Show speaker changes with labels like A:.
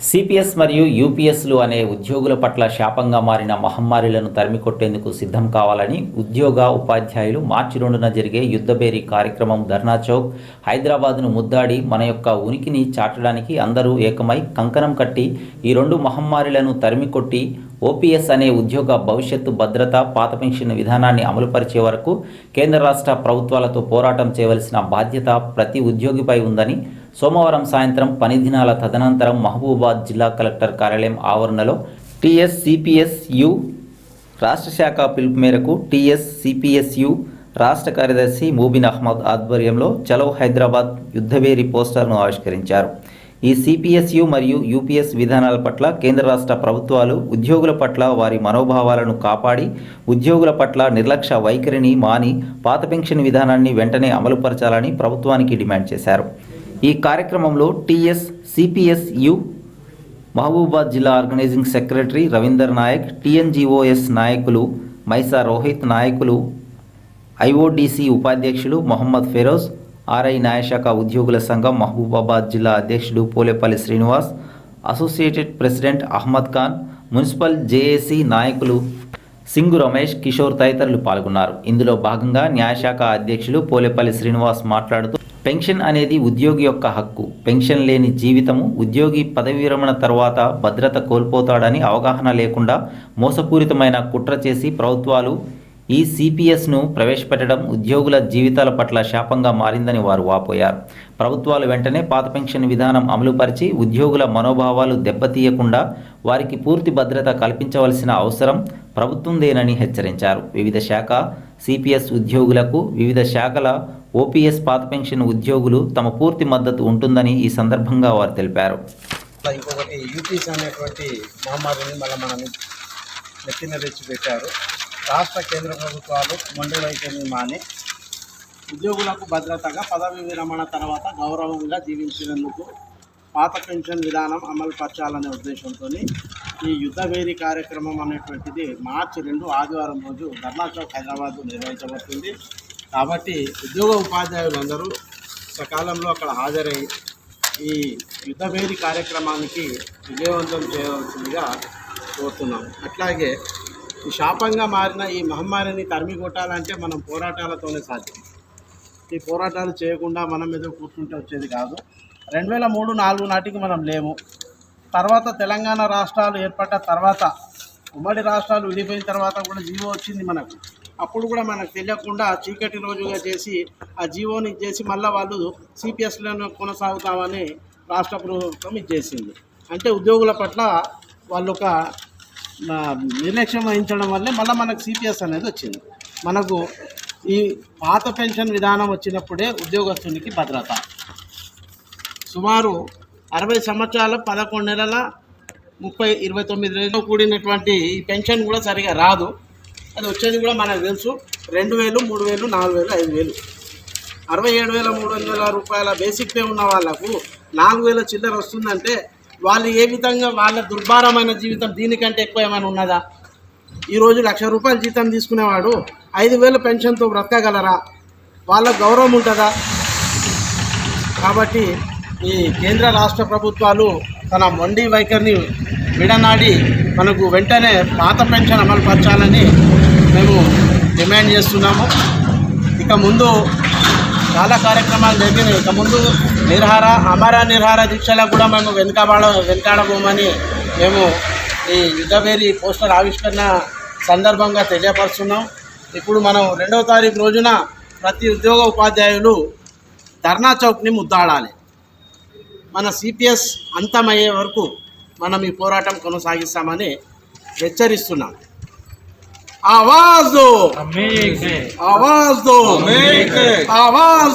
A: CPS మరియు యూపీఎస్లు అనే ఉద్యోగుల పట్ల శాపంగా మారిన మహమ్మారిలను తరిమికొట్టేందుకు సిద్ధం కావాలని ఉద్యోగ ఉపాధ్యాయులు మార్చి 2న జరిగే యుద్ధబేరీ కార్యక్రమం ధర్నా చౌక్ హైదరాబాద్ను ముద్దాడి మన యొక్క ఉనికిని చాటడానికి అందరూ ఏకమై కంకణం కట్టి ఈ రెండు మహమ్మారిలను తరిమికొట్టి ఓపీఎస్ అనే ఉద్యోగ భవిష్యత్తు భద్రత పాత పెన్షన్ విధానాన్ని అమలుపరిచే వరకు కేంద్ర రాష్ట్ర ప్రభుత్వాలతో పోరాటం చేయవలసిన బాధ్యత ప్రతి ఉద్యోగిపై ఉందని సోమవారం సాయంత్రం పని దినాల తదనంతరం మహబూబాబాద్ జిల్లా కలెక్టర్ కార్యాలయం ఆవరణలో టీఎస్సీపీఎస్యు రాష్ట్ర శాఖ పిలుపు మేరకు టీఎస్సీపీఎస్యు రాష్ట్ర కార్యదర్శి మూబిన్ అహ్మద్ ఆధ్వర్యంలో చలో హైదరాబాద్ యుద్ధబేరీ పోస్టర్ను ఆవిష్కరించారు. ఈ సిపిఎస్యు మరియు యూపీఎస్ విధానాల పట్ల కేంద్ర రాష్ట్ర ప్రభుత్వాలు ఉద్యోగుల పట్ల వారి మనోభావాలను కాపాడి ఉద్యోగుల పట్ల నిర్లక్ష్య వైఖరిని మాని పాత పెన్షన్ విధానాన్ని వెంటనే అమలుపరచాలని ప్రభుత్వానికి డిమాండ్ చేశారు. ఈ కార్యక్రమంలో టీఎస్సీపీఎస్యు మహబూబాబాద్ జిల్లా organising secretary Ravinder Naik, TNGOs నాయకులు మైసా రోహిత్, నాయకులు ఐఓడిసి ఉపాధ్యక్షులు మొహమ్మద్ ఫెరోజ్, ఆర్ఐ న్యాయశాఖ ఉద్యోగుల సంఘం మహబూబాబాద్ జిల్లా అధ్యక్షుడు Polepalli Srinivas, associated president Ahmed Khan, municipal JAC నాయకులు సింగు రమేష్, కిషోర్ తదితరులు పాల్గొన్నారు. ఇందులో భాగంగా న్యాయశాఖ అధ్యక్షులు పోలేపల్లి శ్రీనివాస్ మాట్లాడుతూ పెన్షన్ అనేది ఉద్యోగి యొక్క హక్కు. పెన్షన్ లేని జీవితము ఉద్యోగి పదవి విరమణ తర్వాత భద్రత కోల్పోతాడని అవగాహన లేకుండా మోసపూరితమైన కుట్ర చేసి ప్రభుత్వాలు ఈ సిపిఎస్ను ప్రవేశపెట్టడం ఉద్యోగుల జీవితాల పట్ల శాపంగా మారిందని వారు వాపోయారు. ప్రభుత్వాలు వెంటనే పాత పెన్షన్ విధానం అమలుపరిచి ఉద్యోగుల మనోభావాలు దెబ్బతీయకుండా వారికి పూర్తి భద్రత కల్పించవలసిన అవసరం ప్రభుత్వందేనని హెచ్చరించారు. వివిధ శాఖ సిపిఎస్ ఉద్యోగులకు వివిధ శాఖల ఓపీఎస్ పాత పెన్షన్ ఉద్యోగులు తమ పూర్తి మద్దతు ఉంటుందని ఈ సందర్భంగా వారు తెలిపారు.
B: ఇంకొకటి యూపీఎస్ అనేటువంటి మహమ్మారిని మళ్ళీ మనం నెత్తిన తెచ్చిపెట్టారు. రాష్ట్ర కేంద్ర ప్రభుత్వాలు మొండి వైఖరిని మాని ఉద్యోగులకు భద్రతగా పదవి విరమణ తర్వాత గౌరవంగా జీవించినందుకు పాత పెన్షన్ విధానం అమలు పరచాలనే ఉద్దేశంతో ఈ యుద్ధబేరీ కార్యక్రమం అనేటువంటిది మార్చి 2 ఆదివారం రోజు ధర్నా చౌక్ హైదరాబాద్ నిర్వహించబడుతుంది. కాబట్టి ఉద్యోగ ఉపాధ్యాయులందరూ సకాలంలో అక్కడ హాజరై ఈ యుద్ధబేరీ కార్యక్రమానికి విజయవంతం చేయవలసిందిగా కోరుతున్నాం. అట్లాగే ఈ శాపంగా మారిన ఈ మహమ్మారిని తరిమి కొట్టాలంటే మనం పోరాటాలతోనే సాధ్యం. ఈ పోరాటాలు చేయకుండా మనం ఏదో కూర్చుంటే వచ్చేది కాదు. 2003-4 నాటికి మనం లేము. తర్వాత తెలంగాణ రాష్ట్రాలు ఏర్పడ్డ తర్వాత ఉమ్మడి రాష్ట్రాలు విడిపోయిన తర్వాత కూడా జీవో వచ్చింది మనకు. అప్పుడు కూడా మనకు తెలియకుండా చీకటి రోజుగా చేసి ఆ జీవోని చేసి మళ్ళీ వాళ్ళు సిపిఎస్లను కొనసాగుతామని రాష్ట్ర ప్రభుత్వం ఇచ్చేసింది. అంటే ఉద్యోగుల పట్ల వాళ్ళు ఒక నిర్లక్ష్యం వహించడం వల్లే మళ్ళీ మనకు సిపిఎస్ అనేది వచ్చింది. మనకు ఈ పాత పెన్షన్ విధానం వచ్చినప్పుడే ఉద్యోగస్తునికి భద్రత. సుమారు 60 సంవత్సరాల 11 నెలల 29 రోజులు కూడినటువంటి ఈ పెన్షన్ కూడా సరిగా రాదు. అది వచ్చేది కూడా మనకు తెలుసు. 2,000, 3,000, 4,000, 5,000, 67,300 రూపాయల బేసిక్ పే ఉన్న వాళ్ళకు 4,000 చిల్లర వస్తుందంటే వాళ్ళు ఏ విధంగా వాళ్ళ దుర్భారమైన జీవితం దీనికంటే ఎక్కువ ఏమైనా ఉన్నదా? ఈరోజు 1,00,000 రూపాయల జీతం తీసుకునేవాడు 5,000 పెన్షన్తో బ్రతకగలరా? వాళ్ళ గౌరవం ఉంటుందా? కాబట్టి ఈ కేంద్ర రాష్ట్ర ప్రభుత్వాలు తన మొండి వైఖరిని విడనాడి మనకు వెంటనే పాత పెన్షన్ అమలు పరచాలని మేము డిమాండ్ చేస్తున్నాము. ఇక ముందు చాలా కార్యక్రమాలు జరిగినాయి. ఇక ముందు అమర నిరాహార దీక్షలకు కూడా మేము వెనకాడబోమని మేము ఈ యుద్ధబేరీ పోస్టర్ ఆవిష్కరణ సందర్భంగా తెలియపరుస్తున్నాం. ఇప్పుడు మనం 2వ తారీఖు రోజున ప్రతి ఉద్యోగ ఉపాధ్యాయులు ధర్నా చౌక్ని ముద్దాడాలి. మన సిపిఎస్ అంతమయ్యే వరకు మనం ఈ పోరాటం కొనసాగిస్తామని హెచ్చరిస్తున్నాం. ఆవాజ్ దో, ఆవాజ్ దో, ఆవాజ్